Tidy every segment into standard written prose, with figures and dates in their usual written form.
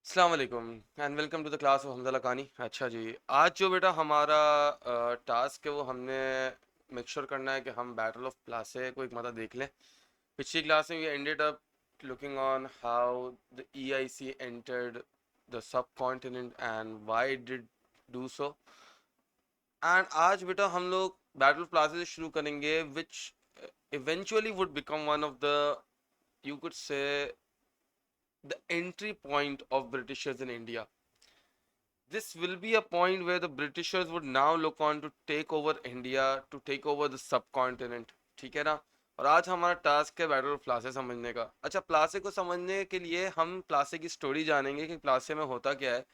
अस्सलाम वालेकुम and welcome to the class of Hamza Lakhani. अच्छा जी, आज जो बेटा हमारा टास्क है वो हमने मेक श्योर करना है कि हम बैटल ऑफ प्लासे को एक मतलब देख लें। पिछली क्लास में we ended up looking on how the EIC entered the subcontinent and why did do so. And आज बेटा हम लोग बैटल ऑफ प्लासे से शुरू करेंगे which eventually would become one of the, you could say, the entry point of Britishers in India. This will be a point where the Britishers would now look on to take over India, to take over the subcontinent. ठीक है ना। और आज हमारा task है battle of प्लासे समझने का। अच्छा, प्लासे को समझने के लिए हम प्लासे की स्टोरी जानेंगे कि प्लासे में होता क्या है।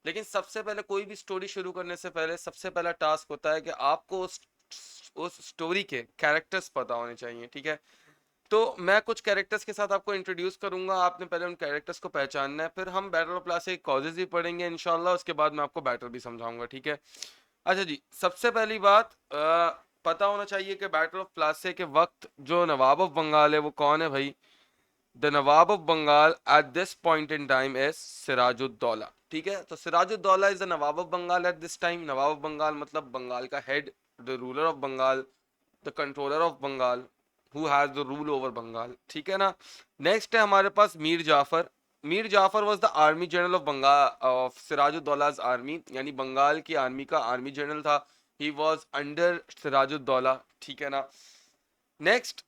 लेकिन सबसे पहले कोई भी स्टोरी शुरू करने से पहले सबसे पहला टास्क होता है कि आपको उस स्टोरी के कैरेक्टर्स पता होने चाहिए। ठीक है। तो मैं कुछ कैरेक्टर्स के साथ आपको इंट्रोड्यूस करूंगा, आपने पहले उन कैरेक्टर्स को पहचानना है, फिर हम बैटल ऑफ प्लासे के कॉजेज भी पढ़ेंगे इंशाल्लाह, उसके बाद मैं आपको बैटल भी समझाऊंगा। ठीक है। अच्छा जी, सबसे पहली बात पता होना चाहिए कि बैटल ऑफ प्लासे के वक्त जो नवाब ऑफ बंगाल है वो कौन है भाई। The nawab of Bengal at this point in time is Sirajuddaula. ठीक है। तो Sirajuddaula is the nawab of Bengal at this time. Nawab of Bengal मतलब बंगाल का head, the ruler of Bengal, the controller of Bengal, who has the rule over Bengal. ठीक है ना। नेक्स्ट है हमारे पास Mir Jafar. Mir Jafar was the army general of Bengal of Sirajuddaula's army, यानी बंगाल की आर्मी का आर्मी जनरल था। He was under Sirajuddaula. ठीक है ना। नेक्स्ट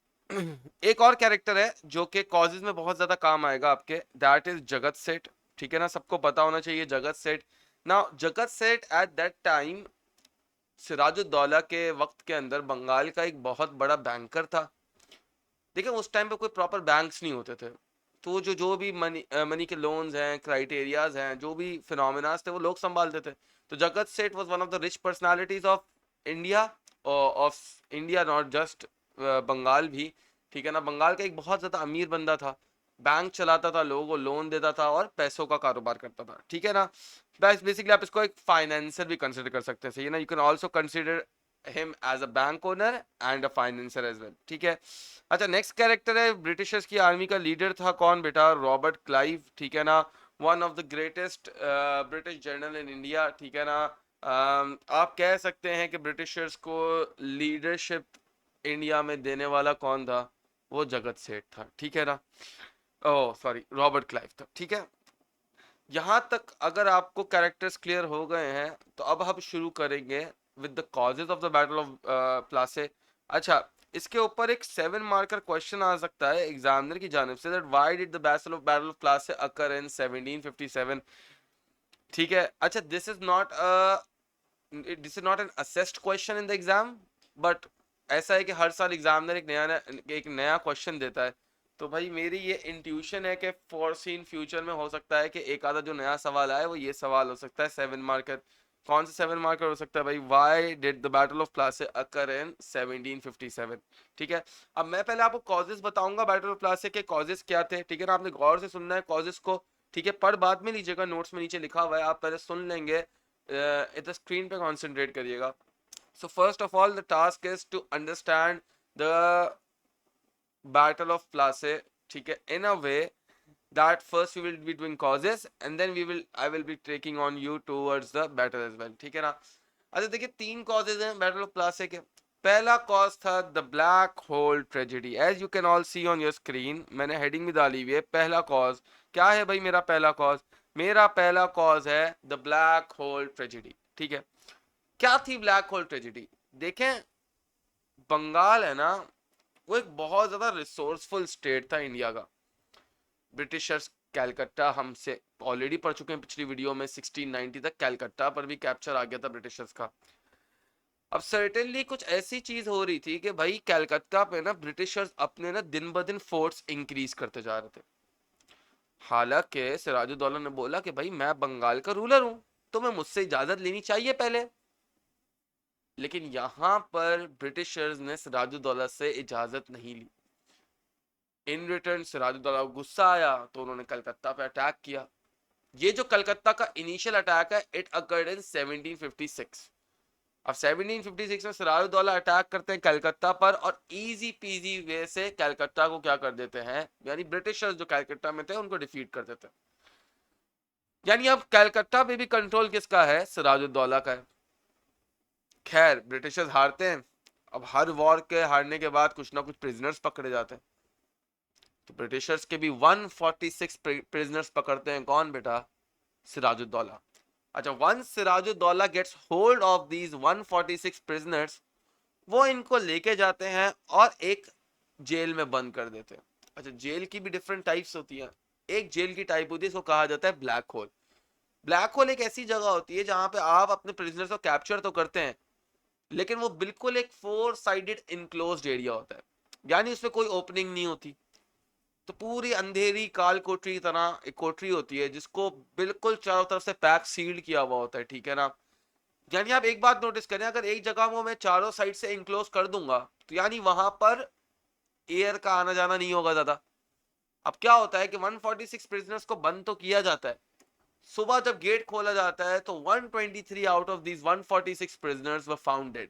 एक और कैरेक्टर है जो कि कॉजेज में बहुत ज्यादा काम आएगा आपके, दैट इज जगत सेठ। ठीक है ना, सबको पता होना चाहिए जगत सेठ। नाउ जगत सेठ एट दैट टाइम सिराजुद्दौला के वक्त के अंदर बंगाल का एक बहुत बड़ा बैंकर था। देखिए उस टाइम पे कोई प्रॉपर बैंक्स नहीं होते थे, तो जो भी मनी के लोन्स हैं, क्राइटेरियाज हैं, जो भी फिनोमिनास थे वो लोग संभालते थे। तो Jagat Seth was one of the rich personalities of India, of India not just Bengal भी। ठीक है ना। बंगाल का एक बहुत ज़्यादा अमीर बंदा था, बैंक चलाता था, लोगों को लोन देता था और पैसों का कारोबार करता था। ठीक है ना। बेसिकली आप इसको एक फाइनेंसर भी कंसिडर कर सकते हैं, सही है ना। You can also consider him as a bank owner and a financer as well. ठीक है। अच्छा, नेक्स्ट कैरेक्टर है ब्रिटिशर्स की आर्मी का लीडर था कौन बेटा, रॉबर्ट क्लाइव। ठीक है ना। One of the greatest British general in India. ठीक है ना। आप कह सकते हैं कि ब्रिटिशर्स को लीडरशिप इंडिया में देने वाला कौन था, वो जगत सेठ था। ठीक है ना। ओह सॉरी, रॉबर्ट क्लाइव था। ठीक है। यहाँ तक अगर आपको कैरेक्टर्स क्लियर हो गए हैं तो अब हम शुरू करेंगे with the causes of the battle of Plassey. अच्छा, इसके ऊपर एक 7 मार्कर क्वेश्चन आ सकता है एग्जामिनर की जानिब से, that why did the battle of Plassey occur in 1757। ठीक है। अच्छा, this is not an assessed question in the exam, but ऐसा है कि हर साल एग्जामिनर एक नया क्वेश्चन देता है। तो भाई मेरी ये इंट्यूशन है कि फोरसीन फ्यूचर में हो सकता है कि एक आधा जो नया सवाल आए वो ये सवाल हो सकता है 7 मार्कर। कौन सा 7 मार्कर हो सकता है भाई, why did the battle of Plassey occur in 1757। ठीक है। अब मैं पहले आपको कॉजेस बताऊंगा बैटल ऑफ प्लासे के कॉजेस क्या थे। ठीक है ना, आपने गौर से सुनना है कॉजेस को। ठीक है, पढ़ बाद में लीजिएगा, नोट्स में नीचे लिखा हुआ है, आप पहले सुन लेंगे, इधर स्क्रीन पे कॉन्सेंट्रेट करिएगा। So first of all the task is to understand the battle of Plassey. ठीक है, इन अ वे that first we will be doing causes and then I will be taking on you towards the battle as well। ठीक है ना। अच्छा देखिए, 3 causes हैं battle of प्लासे के। पहला कॉज था the black hole tragedy, as you can all see on your screen, मैंने हेडिंग भी डाली हुई है। पहला कॉज क्या है भाई, मेरा पहला कॉज है द ब्लैक होल ट्रेजेडी। ठीक है। क्या थी ब्लैक होल ट्रेजेडी, देखें, बंगाल है ना, वो एक बहुत ज्यादा रिसोर्सफुल स्टेट था इंडिया का। ब्रिटिशर्स कैलकट्टा, हमसे ऑलरेडी पढ़ चुके हैं पिछली वीडियो में, 1690 तक कैलकट्टा पर भी कैप्चर आ गया था ब्रिटिशर्स का। अब सर्टेनली कुछ ऐसी चीज हो रही थी कि भाई कैलकत्ता पे ना ब्रिटिशर्स अपने ना दिन ब दिन फोर्स इंक्रीज करते जा रहे थे। हालांकि सिराजुद्दौला ने बोला कि भाई मैं बंगाल का रूलर हूं, तुम्हें मुझसे इजाजत लेनी चाहिए पहले। लेकिन यहां पर ब्रिटिशर्स ने सिराजुद्दौला से इजाजत नहीं ली। इन रिटर्न सिराजुद्दौला को गुस्सा आया तो उन्होंने कलकत्ता पे अटैक किया। ये जो कलकत्ता का इनिशियल अटैक है, इट अकर्ड इन 1756। अब 1756 में सिराजुद्दौला अटैक करते हैं कलकत्ता पर और इजी पीजी वे से कलकत्ता को क्या कर देते हैं, यानी ब्रिटिशर्स जो कलकत्ता में थे उनको डिफीट कर देते हैं। यानी अब कलकत्ता पे भी कंट्रोल किसका है? सिराजुद्दौला का है। खैर ब्रिटिशर्स हारते हैं। अब हर वॉर के हारने के बाद कुछ ना कुछ प्रिजनर्स पकड़े जाते हैं। तो ब्रिटिशर्स के भी 146 प्रिजनर्स पकड़ते हैं। कौन बेटा? सिराजुद्दौला। अच्छा, once Sirajuddaula gets hold of these 146 prisoners, वो इनको लेके जाते हैं और एक जेल में बंद कर देते हैं। अच्छा, जेल की भी डिफरेंट टाइप्स होती हैं। एक जेल की टाइप होती है, इसको कहा जाता है ब्लैक होल। ब्लैक होल एक ऐसी जगह होती है जहां पे आप अपने प्रिजनर्स को कैप्चर तो करते हैं, लेकिन वो बिल्कुल एक 4 साइडेड इनक्लोज्ड एरिया होता है, यानी उसमें कोई ओपनिंग नहीं होती। तो पूरी अंधेरी काल कोठरी की तरह एक कोठरी होती है जिसको बिल्कुल चारों तरफ से पैक सील्ड किया हुआ होता है, ठीक है ना। यानी आप एक बात नोटिस करें, अगर एक जगह को मैं चारों साइड से इनक्लोज कर दूंगा तो यानी वहां पर एयर का आना जाना नहीं होगा ज्यादा। अब क्या होता है कि 146 प्रिजनर्स को बंद तो किया जाता है। सुबह जब गेट खोला जाता है तो 123 out of these 146 prisoners were found dead.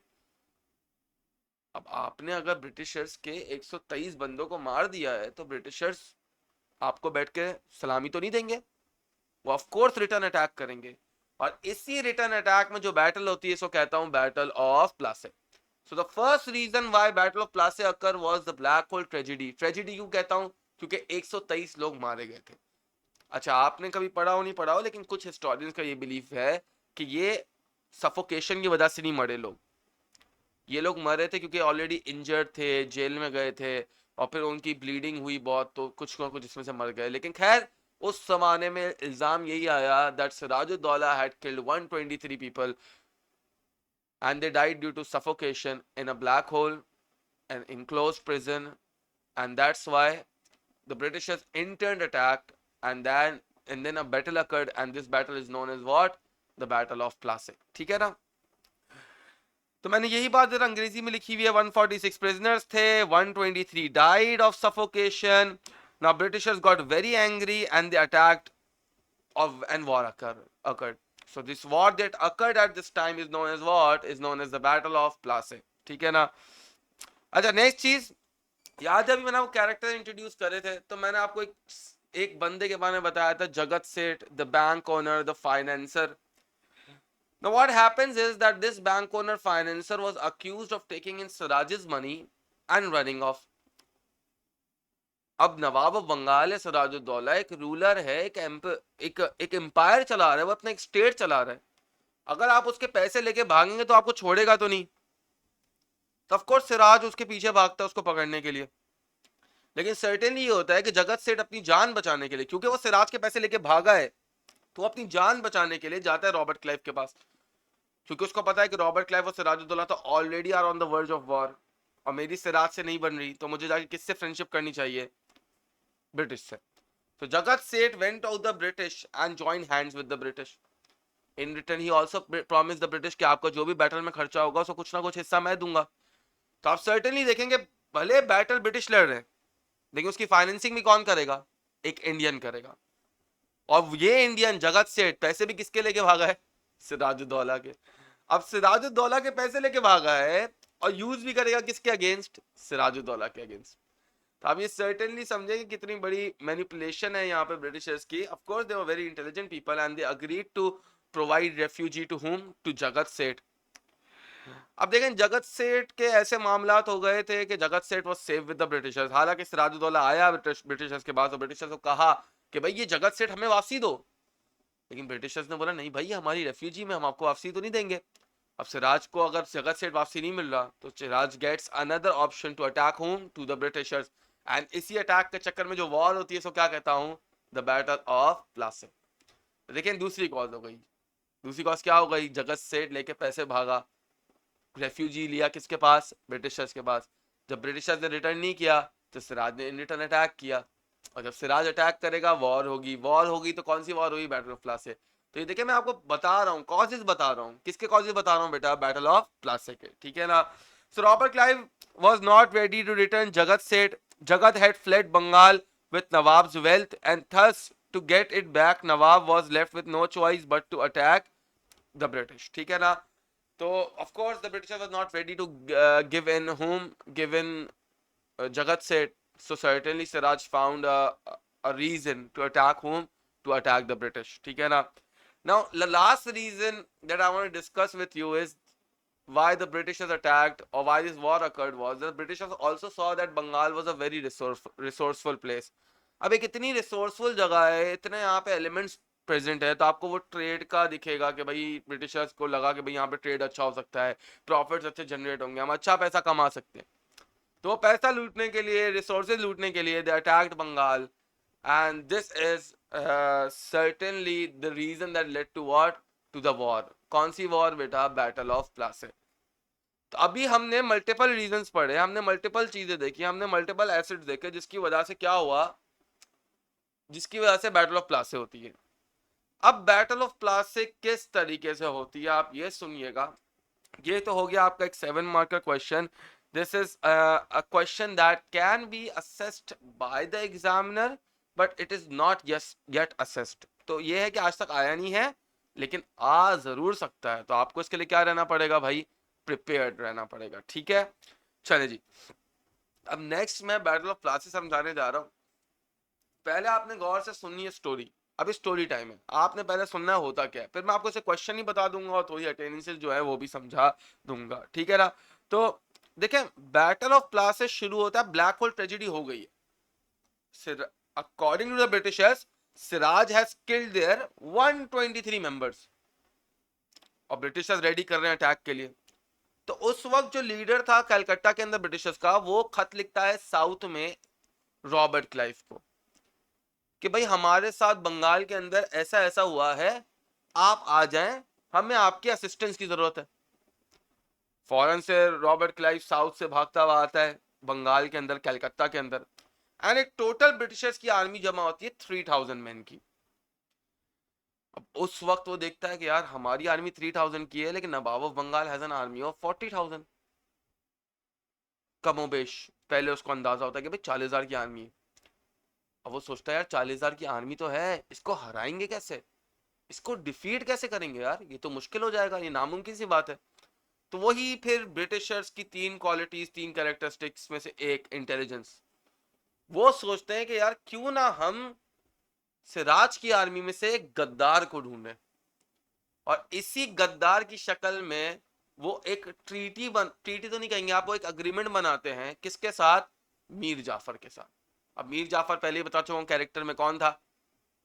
अब आपने अगर ब्रिटिशर्स के 123 बंदों को मार दिया है तो ब्रिटिशर्स आपको बैठ के सलामी तो नहीं देंगे, वो ऑफ कोर्स रिटर्न अटैक करेंगे। और इसी रिटर्न अटैक में जो बैटल होती है इसको कहता हूं battle of Plassey. So the first reason why battle of Plassey occur was the black hole tragedy. Tragedy क्यों कहता हूं? क्योंकि 123 लोग मारे गए थे। अच्छा, आपने कभी पढ़ा हो नहीं पढ़ा हो, लेकिन कुछ हिस्टोरियंस का ये बिलीफ है कि ये सफोकेशन की वजह से नहीं मरे लोग। ये लोग मरे थे क्योंकि ऑलरेडी इंजर्ड थे, जेल में गए थे और फिर उनकी ब्लीडिंग हुई बहुत, तो कुछ ना कुछ इसमें से मर गए। लेकिन खैर उस जमाने में इल्जाम यही आया that Sirajuddaula had killed 123 people and they died due to suffocation in a black hole, an enclosed prison, and that's why the Britishers in turn attacked, and then a battle occurred, and this battle is known as what? The Battle of Plassey. ठीक है ना? तो मैंने यही बात जरा अंग्रेजी में लिखी हुई है। 146 prisoners थे, 123 died of suffocation. Now Britishers got very angry and they attacked and war occurred. So this war that occurred at this time is known as what? Is known as the Battle of Plassey. ठीक है ना? अच्छा, next चीज याद है, अभी मैंने आपको कैरेक्टर इंट्रोड्यूस करे थे तो मैंने आपको एक बंदे के बारे में बताया था, Jagat Seth, the bank owner, the financer. Now what happens is that this bank owner financer was accused of taking in Siraj's money and running off. अब नवाब ऑफ बंगाल है सिराजुद्दौला, एक रूलर है, एक एम्पायर चला रहा है, वो अपना एक स्टेट चला रहा है। अगर आप उसके पैसे लेके भागेंगे तो आपको छोड़ेगा तो नहीं। तो ऑफ कोर्स सिराज उसके पीछे भागता है उसको पकड़ने के लिए। लेकिन सर्टेनली ये होता है कि जगत सेठ अपनी जान बचाने के लिए, क्योंकि वो सिराज के पैसे लेके भागा है, तो अपनी जान बचाने के लिए जाता है रॉबर्ट क्लाइव के पास, क्योंकि उसको पता है कि रॉबर्ट क्लाइव और सिराजुद्दौला तो already are on the verge of war, और मेरी सिराज से नहीं बन रही, तो मुझे जाके किससे फ्रेंडशिप करनी चाहिए? ब्रिटिश से। So Jagat Seth went out the British and joined hands with the British. In return, he also promised the British कि आपका जो भी बैटल में खर्चा होगा उसको कुछ ना कुछ हिस्सा मैं दूंगा। तो आप सर्टेनली देखेंगे भले बैटल ब्रिटिश लड़ रहे हैं, लेकिन उसकी फाइनेंसिंग भी कौन करेगा? एक इंडियन करेगा। और ये इंडियन जगत सेठ पैसे भी किसके लेके भागा है? सिराजुद्दौला के। अब सिराजुद्दौला के पैसे लेके भागा है और यूज भी करेगा किसके अगेंस्ट? सिराजुद्दौला के अगेंस्ट। तो आप ये सर्टेनली समझेंगे कितनी बड़ी मैनिपुलेशन है यहाँ पे ब्रिटिशर्स की। Of course they were very intelligent people and they agreed to provide refugee to whom? To Jagat Seth. अब देखें, जगत सेठ के ऐसे मामलात हो गए थे कि जगत Seth was safe with the Britishers. हालांकि सिराजुद्दौला आया ब्रिटिशर्स के पास और ब्रिटिशर्स को कहा कि भाई ये जगत सेठ हमें वापसी दो, लेकिन ब्रिटिशर्स ने बोला नहीं भाई हमारी रेफ्यूजी में, हम आपको वापसी तो नहीं देंगे। अब सिराज को अगर जगत सेठ वापसी नहीं मिल रहा तो Siraj gets another option to attack whom? To the Britishers. And इसी अटैक के चक्कर में जो वॉर होती है इसको क्या कहता हूं? The battle of Plassey. लेकिन दूसरी कॉज हो गई। दूसरी कॉज क्या हो गई? जगत सेठ लेके पैसे भागा, रेफ्यूजी लिया किसके पास? ब्रिटिशर्स के पास। जब ब्रिटिशर्स ने रिटर्न नहीं किया तो सिराज ने इन रिटर्न अटैक किया, और जब सिराज अटैक करेगा वॉर होगी। वॉर होगी तो कौन सी वॉर हुई? Battle of Plassey. तो ये देखिए मैं आपको बता रहा हूँ, कॉजेज बता रहा हूँ। किसके कॉजेज बता रहा हूँ बेटा? बैटल ऑफ प्लासी के, ठीक है ना। सो Robert Clive was not ready to return Jagat Seth. Jagat had fled Bengal with Nawab's wealth, and thus to get it back Nawab was left with no choice but to attack the British. ठीक है ना। तो of course the British was not ready to give in Jagat Seth. So certainly Siraj found a reason to attack whom? to attack the British. ठीक है ना? Now the last reason that I want to discuss with you is why the Britishers attacked or why this war occurred was the Britishers also saw that Bengal was a very resourceful place. अब एक इतनी resourceful जगह है, इतने यहाँ पे elements present है, तो आपको वो ट्रेड का दिखेगा कि भाई ब्रिटिशर्स को लगा कि भाई यहाँ पे ट्रेड अच्छा हो सकता है, प्रॉफिट्स अच्छे जनरेट होंगे, हम अच्छा पैसा कमा सकते हैं. तो पैसा लूटने के लिए, रिसोर्सेज लूटने के लिए they attacked Bengal, and this is certainly the reason that led to what, to the war. कौन सी वॉर बेटा? Battle of Plassey. तो अभी हमने मल्टीपल रीजंस पढ़े, हमने मल्टीपल चीजें देखी, हमने मल्टीपल एसिड्स देखे जिसकी वजह से क्या हुआ, जिसकी वजह से बैटल ऑफ प्लासे होती है. अब बैटल ऑफ प्लासे किस तरीके से होती है आप ये सुनिएगा. ये तो हो गया आपका एक 7 मार्क का question. This is a question that can be assessed by the examiner but it is not yet assessed. तो ये है कि आज तक आया नहीं है, लेकिन आ जरूर सकता है. तो आपको इसके लिए क्या रहना पड़ेगा भाई? प्रिपेयर्ड रहना पड़ेगा. ठीक है, चले जी. अब नेक्स्ट मैं बैटल ऑफ प्लासे समझाने जा रहा हूं. पहले आपने गौर से सुननी है स्टोरी. अभी स्टोरी टाइम है, आपने पहले सुनना होता क्या है, फिर मैं आपको इसे क्वेश्चन ही बता दूंगा और थोड़ी अटेंडेंस जो है वो भी समझा दूंगा. ठीक है ना? तो देखें, बैटल ऑफ प्लासे शुरू होता है, ब्लैक होल ट्रेजेडी हो गई है. According to the Britishers, Siraj has killed their 123 members और ब्रिटिशर्स रेडी कर रहे हैं अटैक के लिए. तो उस वक्त जो लीडर था कलकत्ता के अंदर ब्रिटिशर्स का, वो खत लिखता है साउथ में रॉबर्ट क्लाइव को कि भाई हमारे साथ बंगाल के अंदर ऐसा ऐसा हुआ है, आप आ जाएं, हमें आपके असिस्टेंस की जरूरत है. फॉरेन से रॉबर्ट क्लाइव साउथ से भागता हुआ आता है बंगाल के अंदर, कलकत्ता के अंदर, एंड एक टोटल ब्रिटिशर्स की आर्मी जमा होती है 3000 मैन की. अब उस वक्त वो देखता है कि यार हमारी आर्मी 3000 की है, लेकिन nawab of Bengal has an army of 40,000. कमोबेश पहले उसको अंदाजा होता है कि भाई 40,000 की आर्मी है. अब वो सोचता है यार 40,000 की आर्मी तो है, इसको हराएंगे कैसे, इसको डिफीट कैसे करेंगे यार, ये तो मुश्किल हो जाएगा, ये नामुमकिन सी बात है. तो वही फिर ब्रिटिशर्स की 3 क्वालिटीज, 3 कैरेक्टरिस्टिक्स में से एक इंटेलिजेंस. वो सोचते हैं कि यार क्यों ना हम सिराज की आर्मी में से एक गद्दार को ढूंढें, और इसी गद्दार की शक्ल में वो एक ट्रीटी तो नहीं कहेंगे आप, वो एक अग्रीमेंट बनाते हैं. किसके साथ? मीर जाफर के साथ. अब मीर जाफर पहले ही बता चुका हूं कैरेक्टर में कौन था.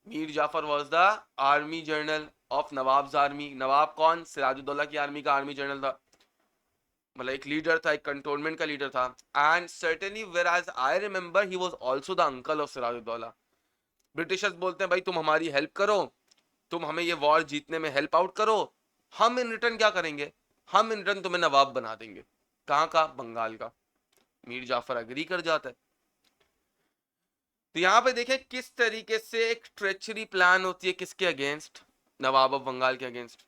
Mir Jafar was the army general of nawab's army. Nawab कौन? सिराजुद्दौला की आर्मी का आर्मी जनरल था, मतलब एक लीडर था, एक कंटोनमेंट का लीडर था. And certainly whereas I remember he was also the uncle of Sirajuddaula. Britishers बोलते हैं भाई तुम हमारी हेल्प करो, तुम हमें ये वॉर जीतने में हेल्प आउट करो, हम इन रिटर्न क्या करेंगे, हम इन रिटर्न तुम्हें नवाब बना देंगे. कहाँ का? बंगाल का. मीर जाफर अग्री कर जाता है. तो यहाँ पे देखें किस तरीके से एक ट्रेचरी प्लान होती है, किसके अगेंस्ट? नवाब ऑफ बंगाल के अगेंस्ट.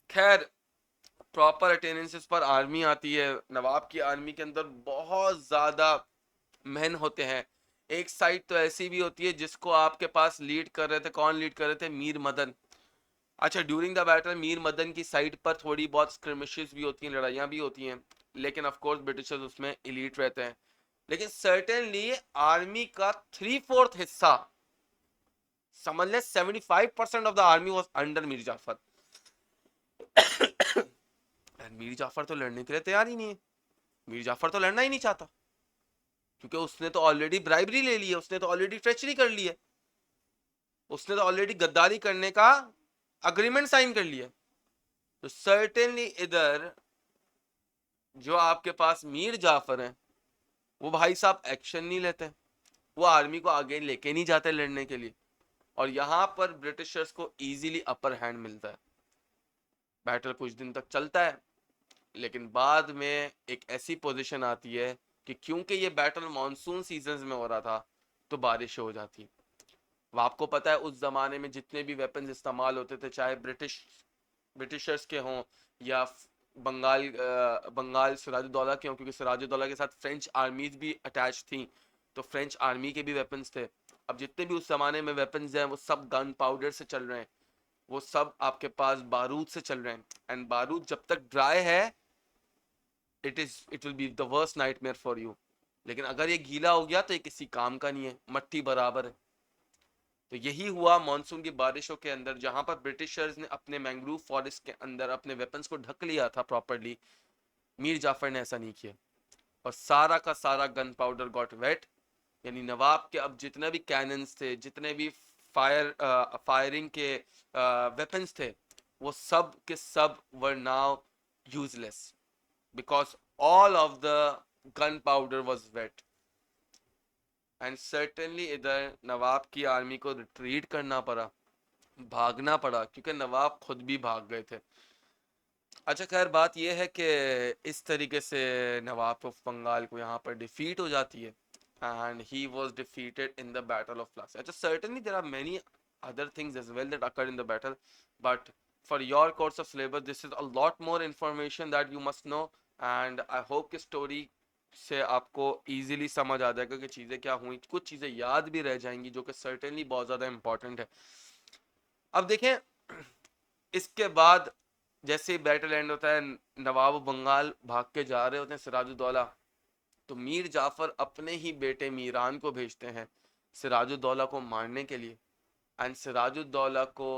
खैर प्रॉपर अटेंडेंस पर आर्मी आती है. नवाब की आर्मी के अंदर बहुत ज्यादा मैन होते हैं. एक साइड तो ऐसी भी होती है जिसको आपके पास लीड कर रहे थे, कौन लीड कर रहे थे? मीर मदन. अच्छा, during the battle Mir Madan की साइड पर थोड़ी बहुत स्क्रिमिशेस भी होती हैं, लड़ाइयाँ भी होती हैं, लेकिन ऑफ कोर्स ब्रिटिशर्स उसमें इलीट रहते हैं. लेकिन सर्टेनली आर्मी का 3/4 हिस्सा, समझ लें 75% of the army was under Mir Jafar. Mir Jafar तो लड़ने के लिए तैयार ही नहीं है. मीर जाफर तो लड़ना ही नहीं चाहता, क्योंकि उसने तो ऑलरेडी ब्राइबरी ले ली है, उसने तो ऑलरेडी ट्रेचरी कर ली है, उसने तो ऑलरेडी गद्दारी करने का अग्रीमेंट साइन कर लिया. तो सर्टेनली इधर जो आपके पास मीर जाफर हैं, वो भाई साहब एक्शन नहीं लेते, वो आर्मी को आगे लेके नहीं जाते लड़ने के लिए. और यहां पर ब्रिटिशर्स को इजीली अपर हैंड मिलता है. बैटल कुछ दिन तक चलता है, लेकिन बाद में एक ऐसी पोजीशन आती है कि क्योंकि ये बैटल मॉनसून सीजन में हो रहा था, तो बारिश हो जाती है. अब आपको पता है उस जमाने में जितने भी वेपन्स इस्तेमाल होते थे, चाहे ब्रिटिशर्स के हों या बंगाल सिराजुद्दौला के हों, क्योंकि सिराजुद्दौला के साथ फ्रेंच आर्मीज भी अटैच थी, तो फ्रेंच आर्मी के भी वेपन्स थे. अब जितने भी उस जमाने में वेपन्स हैं वो सब गन पाउडर से चल रहे हैं, वो सब आपके पास बारूद से चल रहे हैं. एंड बारूद जब तक ड्राई है, it will be the worst nightmare for you. लेकिन अगर ये गीला हो गया तो ये किसी काम का नहीं है, मट्टी बराबर है. तो यही हुआ मॉनसून की बारिशों के अंदर, जहां पर ब्रिटिशर्स ने अपने मैंग्रोव फॉरेस्ट के अंदर अपने वेपन्स को ढक लिया था प्रॉपरली, मीर जाफर ने ऐसा नहीं किया और सारा का सारा गन पाउडर गॉट वेट। यानी नवाब के अब जितने भी कैनन्स थे, जितने भी फायरिंग के वेपन्स थे, वो सब के सब were now useless because all of the gunpowder was wet. And certainly इधर नवाब की आर्मी को रिट्रीट करना पड़ा, भागना पड़ा, क्योंकि नवाब खुद भी भाग गए थे। अच्छा खैर, बात यह है कि इस तरीके से नवाब ऑफ बंगाल को यहाँ पर डिफीट हो जाती है and he was defeated in the battle of Plassey. अच्छा, certainly there are many other things as well that occurred in the battle, but for your course of syllabus this is a lot more information that you must know, and I hope कि story से आपको easily समझ आ जाएगा कि चीज़ें क्या हुई, कुछ चीज़ें याद भी रह जाएंगी जो कि certainly बहुत ज़्यादा important है। अब देखें, इसके बाद जैसे ही बैटल एंड होता है, नवाब बंगाल भाग के जा रहे होते हैं सिराजुद्दौला, तो मीर जाफर अपने ही बेटे मीरान को भेजते हैं सिराजुद्दौला को मारने के लिए, एंड सिराजुद्दौला को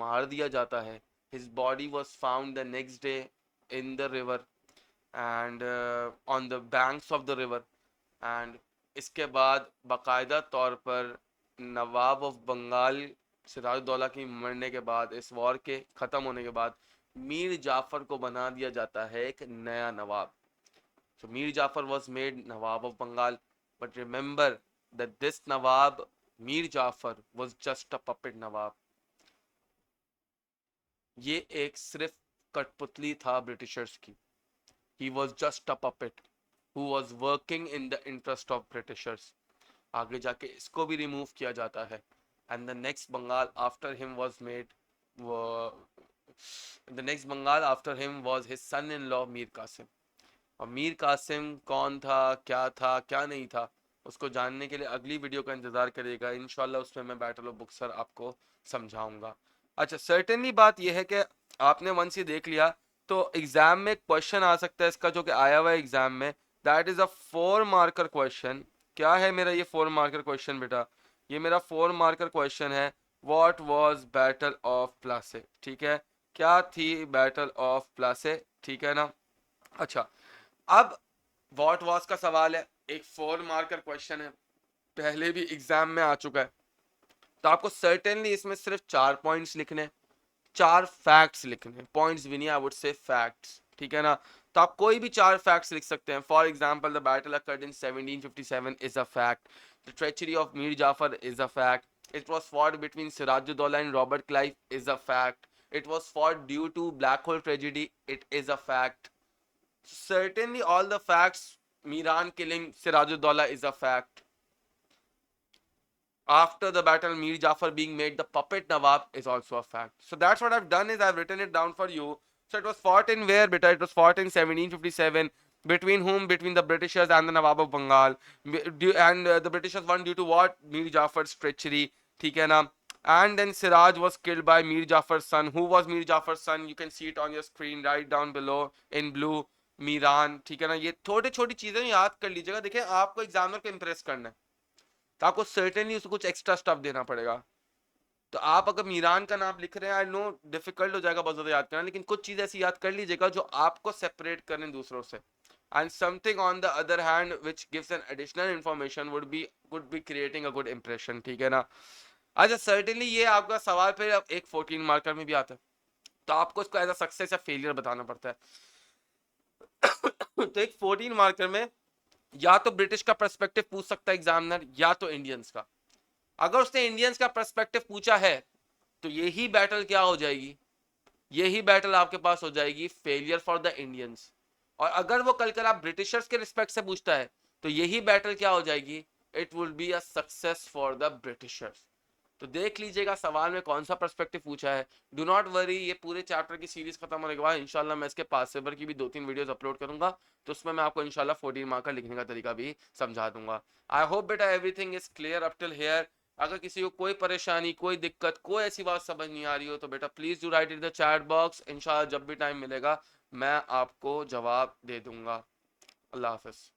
मार दिया जाता है। His body was found the next day in the river and on the banks of the river. And इसके बाद बाकायदा तौर पर नवाब ऑफ बंगाल सिराजुद्दौला की मरने के बाद, इस वॉर के ख़त्म होने के बाद, मीर जाफर को बना दिया जाता है एक नया नवाब। So Mir Jafar was made Nawab of Bengal, but remember that this Nawab, Mir Jafar, was just a puppet Nawab. ये एक सिर्फ कठपुतली था ब्रिटिशर्स की। He was just a puppet who was working in the interest of Britishers. आगे जाके इसको भी रिमूव किया जाता है। And the next Bengal after him was made, the next Bengal after him was his son-in-law Mir Qasim. और मीर कासिम कौन था, क्या नहीं था, उसको जानने के लिए अगली वीडियो का इंतज़ार करिएगा। इंशाल्लाह उसमें मैं बैटल ऑफ बुक्सर आपको समझाऊंगा। अच्छा, सर्टेनली बात यह है कि आपने वंस ही देख लिया तो एग्ज़ाम में क्वेश्चन आ सकता है इसका, जो कि आया हुआ है एग्ज़ाम में, that is a 4 marker question. क्या है मेरा ये 4 मार्कर क्वेश्चन बेटा? ये मेरा 4 मार्कर क्वेश्चन है, what was battle of Plassey. ठीक है, क्या थी बैटल ऑफ प्लासे, ठीक है ना। अच्छा, अब वॉट वॉज का सवाल है, एक 4 मार्कर क्वेश्चन है, पहले भी एग्जाम में आ चुका है, तो आपको सर्टेनली इसमें सिर्फ 4 पॉइंट्स लिखने, 4 फैक्ट्स लिखने, पॉइंट्स भी नहीं, आई वुड से फैक्ट्स, ठीक है ना। तो आप कोई भी 4 फैक्ट्स लिख सकते हैं। For example, the battle occurred in 1757 is a fact, the treachery of Mir Jafar is a fact, it was fought between Sirajuddaula and Robert Clive is a fact, it was fought due to black hole tragedy, it is a fact. Certainly all the facts, Miran killing Sirajuddaulah is a fact. After the battle, Mir Jafar being made the puppet Nawab is also a fact. So that's what I've done, is I've written it down for you. So it was fought in where, beta? It was fought in 1757. Between whom? Between the Britishers and the Nawab of Bengal. And the Britishers won due to what? Mir Jafar's treachery. ठीक है ना. And then Siraj was killed by Mir Jafar's son. Who was Mir Jafar's son? You can see it on your screen right down below in blue. Miran, ठीक है ना। ये छोटी छोटी चीजें याद कर लीजिएगा। देखिए, आपको एग्जामिनर को इंप्रेस करना है तो आपको सर्टेनली उसको कुछ एक्स्ट्रा स्टफ देना पड़ेगा। तो आप अगर मीरान का नाम लिख रहे हैं, आई नो डिफिकल्ट हो जाएगा बहुत ज्यादा याद करना, लेकिन कुछ चीजें ऐसी याद कर लीजिएगा जो आपको सेपरेट करें दूसरों से। And something on the other hand which gives an additional information would be creating a good impression, ठीक है ना। अच्छा, सर्टेनली ये आपका सवाल फिर एक 14 मार्कर में भी आता है, तो आपको इसको एज अ सक्सेस या फेलियर बताना पड़ता है। तो एक 14 मार्कर में या तो ब्रिटिश का पर्सपेक्टिव पूछ सकता है एग्जामिनर, या तो इंडियंस का। अगर उसने इंडियंस का पर्सपेक्टिव पूछा है तो यही बैटल क्या हो जाएगी, यही बैटल आपके पास हो जाएगी फेलियर फॉर द इंडियंस। और अगर वो कल कर आप ब्रिटिशर्स के रिस्पेक्ट से पूछता है तो यही बैटल क्या हो जाएगी, it will be a success for the Britishers. तो देख लीजिएगा सवाल में कौन सा पर्सपेक्टिव पूछा है। डू नॉट वरी, ये पूरे चैप्टर की सीरीज खत्म होने के बाद इंशाल्लाह मैं इसके पास पेपर की भी 2-3 वीडियोस अपलोड करूंगा, तो उसमें मैं आपको इंशाल्लाह 14 मार्क का लिखने का तरीका भी समझा दूंगा। आई होप बेटा everything is clear up till here. अगर किसी को कोई परेशानी, कोई दिक्कत, कोई ऐसी बात समझ नहीं आ रही हो तो बेटा please do right in the chat box. इंशाल्लाह जब भी टाइम मिलेगा मैं आपको जवाब दे दूंगा। अल्लाह हाफिज।